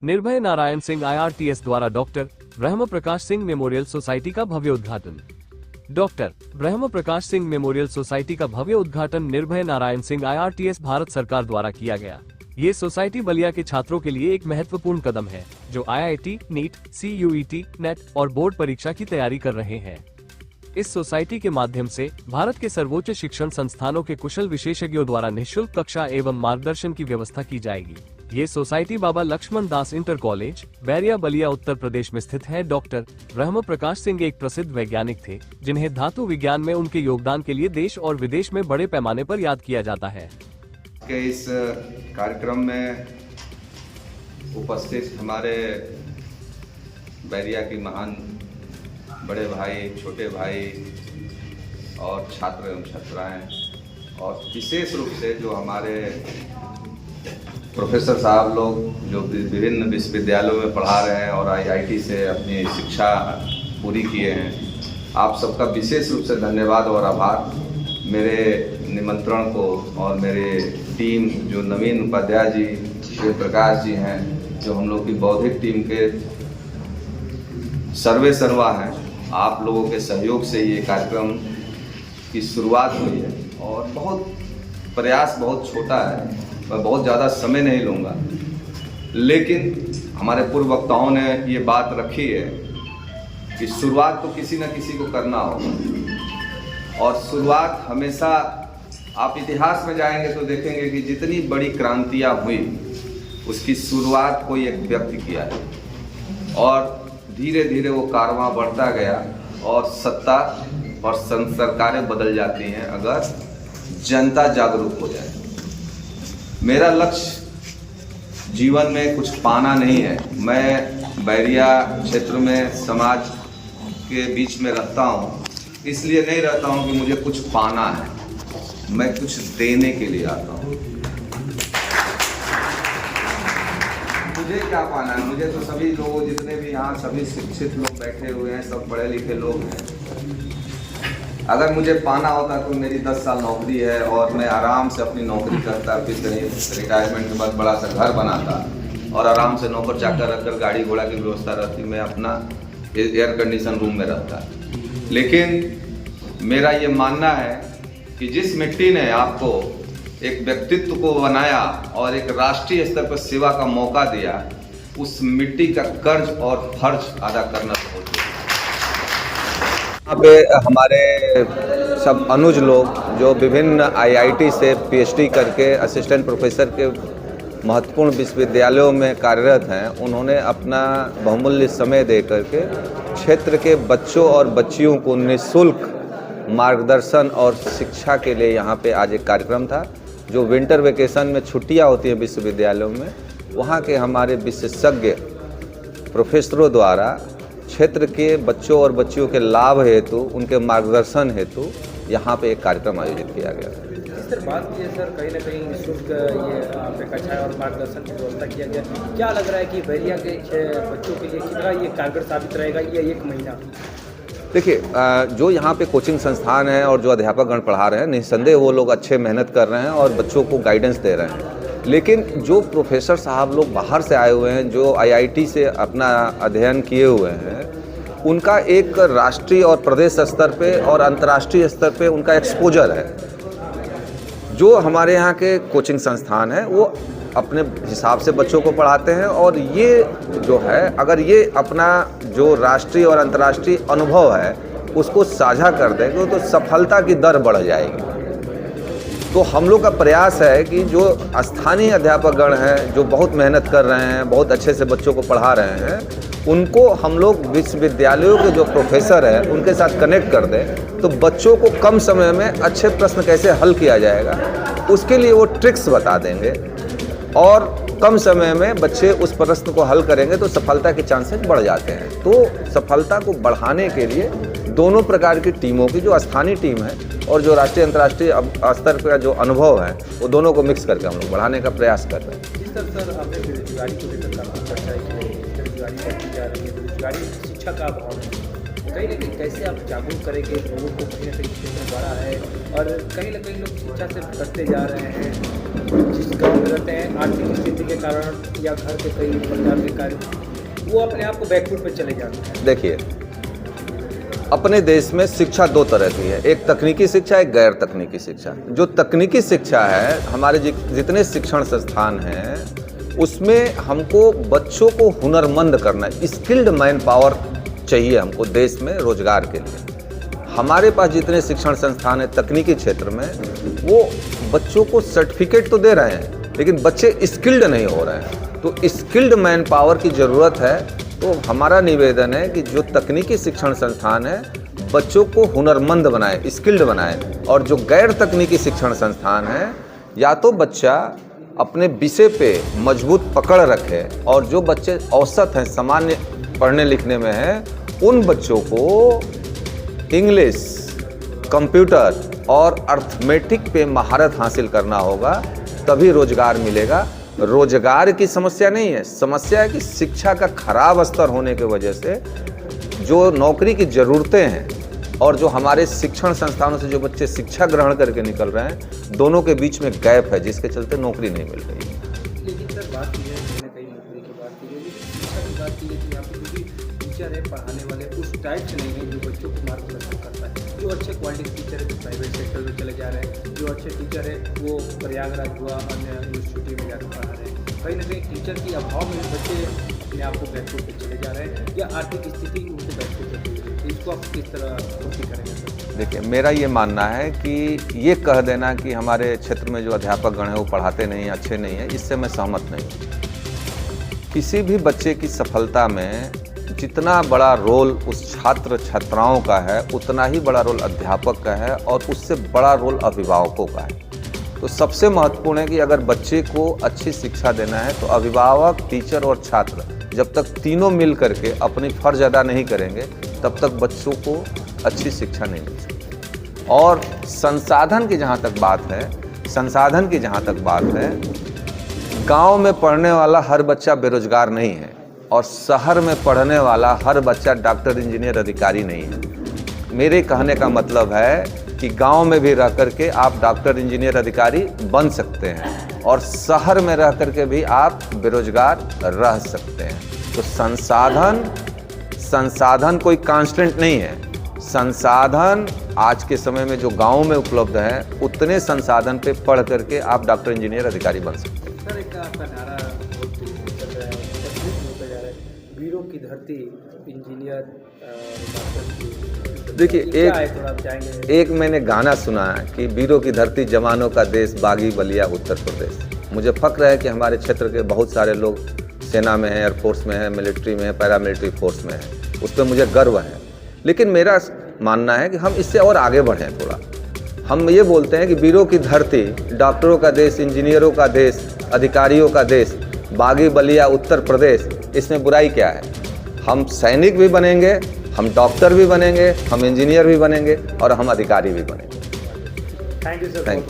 निर्भय नारायण सिंह IRTS द्वारा doctor ब्रह्म Prakash Singh memorial society का भव्य उद्घाटन। डॉक्टर ब्रह्म प्रकाश सिंह मेमोरियल सोसाइटी का भव्य उद्घाटन निर्भय नारायण सिंह IRTS भारत सरकार द्वारा किया गया। ये सोसाइटी बलिया के छात्रों के लिए एक महत्वपूर्ण कदम है, जो IIT, नीट, CUET, नेट और बोर्ड परीक्षा की तैयारी कर रहे हैं। इस सोसाइटी के माध्यम से भारत के सर्वोच्च शिक्षण संस्थानों के कुशल विशेषज्ञों द्वारा निःशुल्क कक्षा एवं मार्गदर्शन की व्यवस्था की जाएगी। ये सोसाइटी बाबा लक्ष्मण दास इंटर कॉलेज, बैरिया, बलिया, उत्तर प्रदेश में स्थित है। डॉक्टर ब्रह्म प्रकाश सिंह एक प्रसिद्ध वैज्ञानिक थे, जिन्हें धातु विज्ञान में उनके योगदान के लिए देश और विदेश में बड़े पैमाने पर याद किया जाता है। इस कार्यक्रम में उपस्थित हमारे बैरिया की महान बड़े भाई, छोटे भाई और छात्र एवं छात्राएं, और विशेष रूप से जो हमारे प्रोफेसर साहब लोग जो विभिन्न विश्वविद्यालयों में पढ़ा रहे हैं और IIT से अपनी शिक्षा पूरी किए हैं, आप सबका विशेष रूप से धन्यवाद और आभार। मेरे निमंत्रण को और मेरे टीम जो नवीन उपाध्याय जी, शिव प्रकाश जी हैं, जो हम लोग की बौद्धिक टीम के सर्वे सर्वा हैं, आप लोगों के सहयोग से ये कार्यक्रम की शुरुआत हुई है और प्रयास बहुत छोटा है। मैं बहुत ज़्यादा समय नहीं लूँगा, लेकिन हमारे पूर्व वक्ताओं ने ये बात रखी है कि शुरुआत तो किसी न किसी को करना होगा, और शुरुआत हमेशा आप इतिहास में जाएंगे तो देखेंगे कि जितनी बड़ी क्रांतियाँ हुई उसकी शुरुआत कोई एक व्यक्ति किया है, और धीरे धीरे वो कारवां बढ़ता गया और सत्ता और सरकारें बदल जाती हैं अगर जनता जागरूक हो जाए। मेरा लक्ष्य जीवन में कुछ पाना नहीं है। मैं बैरिया क्षेत्र में समाज के बीच में रहता हूँ, इसलिए नहीं रहता हूँ कि मुझे कुछ पाना है, मैं कुछ देने के लिए आता हूँ। मुझे क्या पाना है? मुझे तो सभी लोग, जितने भी यहाँ सभी शिक्षित लोग बैठे हुए हैं, सब पढ़े लिखे लोग हैं। अगर मुझे पाना होता तो मेरी 10 साल नौकरी है और मैं आराम से अपनी नौकरी करता, फिर कहीं रिटायरमेंट के बाद बड़ा सा घर बनाता और आराम से नौकर चाकर रखकर गाड़ी घोड़ा की व्यवस्था रहती, मैं अपना एयर कंडीशन रूम में रहता। लेकिन मेरा ये मानना है कि जिस मिट्टी ने आपको एक व्यक्तित्व को बनाया और एक राष्ट्रीय स्तर पर सेवा का मौका दिया, उस मिट्टी का कर्ज और फर्ज अदा करना बहुत जरूरी है। यहाँ पे हमारे सब अनुज लोग जो विभिन्न IIT से PhD करके असिस्टेंट प्रोफेसर के महत्वपूर्ण विश्वविद्यालयों में कार्यरत हैं, उन्होंने अपना बहुमूल्य समय दे करके क्षेत्र के बच्चों और बच्चियों को निःशुल्क मार्गदर्शन और शिक्षा के लिए यहाँ पे आज एक कार्यक्रम था। जो विंटर वेकेशन में छुट्टियाँ होती हैं विश्वविद्यालयों में, वहाँ के हमारे विशेषज्ञ प्रोफेसरों द्वारा क्षेत्र के बच्चों और बच्चियों के लाभ हेतु, उनके मार्गदर्शन हेतु यहाँ पे एक कार्यक्रम आयोजित किया गया। सर बात की है सर, कहीं ना कहीं निःशुल्क ये कक्षा और मार्गदर्शन की व्यवस्था किया गया। क्या लग रहा है कि बैरिया के बच्चों के लिए कितना ये कारगर साबित रहेगा ये 1 महीना? देखिए, जो यहाँ पे कोचिंग संस्थान है और जो अध्यापक गण पढ़ा रहे हैं, निस्संदेह वो लोग अच्छे मेहनत कर रहे हैं और बच्चों को गाइडेंस दे रहे हैं। लेकिन जो प्रोफेसर साहब लोग बाहर से आए हुए हैं, जो IIT से अपना अध्ययन किए हुए हैं, उनका एक राष्ट्रीय और प्रदेश स्तर पे और अंतर्राष्ट्रीय स्तर पे उनका एक्सपोजर है। जो हमारे यहाँ के कोचिंग संस्थान हैं वो अपने हिसाब से बच्चों को पढ़ाते हैं, और ये जो है, अगर ये अपना जो राष्ट्रीय और अंतर्राष्ट्रीय अनुभव है उसको साझा कर देंगे तो सफलता की दर बढ़ जाएगी। तो हम लोग का प्रयास है कि जो स्थानीय अध्यापक गण हैं, जो बहुत मेहनत कर रहे हैं, बहुत अच्छे से बच्चों को पढ़ा रहे हैं, उनको हम लोग विश्वविद्यालयों के जो प्रोफेसर हैं उनके साथ कनेक्ट कर दें, तो बच्चों को कम समय में अच्छे प्रश्न कैसे हल किया जाएगा उसके लिए वो ट्रिक्स बता देंगे, और कम समय में बच्चे उस प्रश्न को हल करेंगे तो सफलता के चांसेस बढ़ जाते हैं। तो सफलता को बढ़ाने के लिए दोनों प्रकार की टीमों की, जो स्थानीय टीम है और जो राष्ट्रीय अंतर्राष्ट्रीय स्तर पर जो अनुभव है, वो दोनों को मिक्स करके हम लोग बढ़ाने का प्रयास कर रहे हैं। जिस तरह सर आपने बेरोजगारी को लेकर काफ़ी चर्चा की है, बेरोजगारी बढ़ती जा रही है, बेरोजगारी शिक्षा का अभाव है, कहीं ना कहीं कैसे आप जागरूक करेंगे लोगों को, कहीं ना कहीं क्षेत्र बड़ा है और कहीं ना कहीं लोग शिक्षा से भटकते जा रहे हैं, जिस गाँव में रहते हैं आर्थिक स्थिति के कारण या घर के कई प्रकार के कार्य, वो अपने आप को बैकफुट पे चले जाते हैं। देखिए, अपने देश में शिक्षा दो तरह की है, एक तकनीकी शिक्षा, एक गैर तकनीकी शिक्षा। जो तकनीकी शिक्षा है, हमारे जितने शिक्षण संस्थान हैं उसमें हमको बच्चों को हुनरमंद करना है, स्किल्ड मैन पावर चाहिए हमको देश में रोजगार के लिए। हमारे पास जितने शिक्षण संस्थान हैं तकनीकी क्षेत्र में, वो बच्चों को सर्टिफिकेट तो दे रहे हैं लेकिन बच्चे स्किल्ड नहीं हो रहे हैं। तो स्किल्ड मैन पावर की ज़रूरत है। तो हमारा निवेदन है कि जो तकनीकी शिक्षण संस्थान है बच्चों को हुनरमंद बनाए, स्किल्ड बनाए, और जो गैर तकनीकी शिक्षण संस्थान है या तो बच्चा अपने विषय पे मजबूत पकड़ रखे, और जो बच्चे औसत हैं, सामान्य पढ़ने लिखने में हैं, उन बच्चों को इंग्लिश, कंप्यूटर और अर्थमेटिक पे महारत हासिल करना होगा, तभी रोजगार मिलेगा। रोजगार की समस्या नहीं है, समस्या है कि शिक्षा का खराब स्तर होने की वजह से जो नौकरी की ज़रूरतें हैं और जो हमारे शिक्षण संस्थानों से जो बच्चे शिक्षा ग्रहण करके निकल रहे हैं, दोनों के बीच में गैप है, जिसके चलते नौकरी नहीं मिल रही है। लेकिन सर बात की जाए, कहीं ना कहीं नौकरी की बात की जाए, लेकिन शिक्षा की बात की जाए तो यहाँ पे जो भी टीचर है पढ़ाने वाले उस टाइप से नहीं है जो बच्चों को मार्गदर्शन करता है। जो अच्छे क्वालिटी टीचर है जो प्राइवेट सेक्टर में चले जा रहे हैं, जो अच्छे टीचर है वो प्रयागराज हुआ अन्य यूनिवर्सिटी में जाकर पढ़ा रहे हैं। कहीं ना कहीं टीचर के अभाव में बच्चे अपने आप को बैकफुट पे चले जा रहे हैं या आर्थिक स्थिति उनको बैकफुट पे चले रही है। इसको आप किस तरह पूर्ति करेंगे? देखिए, मेरा ये मानना है कि ये कह देना कि हमारे क्षेत्र में जो अध्यापक गण हैं वो पढ़ाते नहीं हैं, अच्छे नहीं हैं, इससे मैं सहमत नहीं। किसी भी बच्चे की सफलता में जितना बड़ा रोल उस छात्र छात्राओं का है, उतना ही बड़ा रोल अध्यापक का है और उससे बड़ा रोल अभिभावकों का है। तो सबसे महत्वपूर्ण है कि अगर बच्चे को अच्छी शिक्षा देना है तो अभिभावक, टीचर और छात्र जब तक तीनों मिल करके अपनी फर्ज अदा नहीं करेंगे, तब तक बच्चों को अच्छी शिक्षा नहीं मिल सकती। और संसाधन की जहाँ तक बात है, गांव में पढ़ने वाला हर बच्चा बेरोजगार नहीं है और शहर में पढ़ने वाला हर बच्चा डॉक्टर, इंजीनियर, अधिकारी नहीं है। मेरे कहने का मतलब है कि गांव में भी रह करके आप डॉक्टर, इंजीनियर, अधिकारी बन सकते हैं और शहर में रह करके भी आप बेरोजगार रह सकते हैं। तो संसाधन कोई कांस्टेंट नहीं है। संसाधन आज के समय में जो गांव में उपलब्ध है, उतने संसाधन पे पढ़ करके आप डॉक्टर, इंजीनियर, अधिकारी बन सकते हैं। सर, एक आपका नारा बहुत चल रहा है, होता जा रहा है, वीरों की धरती, इंजीनियर, डॉक्टर की। देखिए, एक मैंने गाना सुना है कि वीरों की धरती, जवानों का देश, बागी बलिया उत्तर प्रदेश। मुझे फक्र है कि हमारे क्षेत्र के बहुत सारे लोग सेना में हैं, एयरफोर्स में हैं, मिलिट्री में हैं, पैरामिलिट्री फोर्स में हैं, उस पर मुझे गर्व है। लेकिन मेरा मानना है कि हम इससे और आगे बढ़ें थोड़ा। हम ये बोलते हैं कि वीरों की धरती, डॉक्टरों का देश, इंजीनियरों का देश, अधिकारियों का देश, बागी बलिया उत्तर प्रदेश। इसमें बुराई क्या है? हम सैनिक भी बनेंगे, हम डॉक्टर भी बनेंगे, हम इंजीनियर भी बनेंगे और हम अधिकारी भी बनेंगे। Thank you sir. Thank you.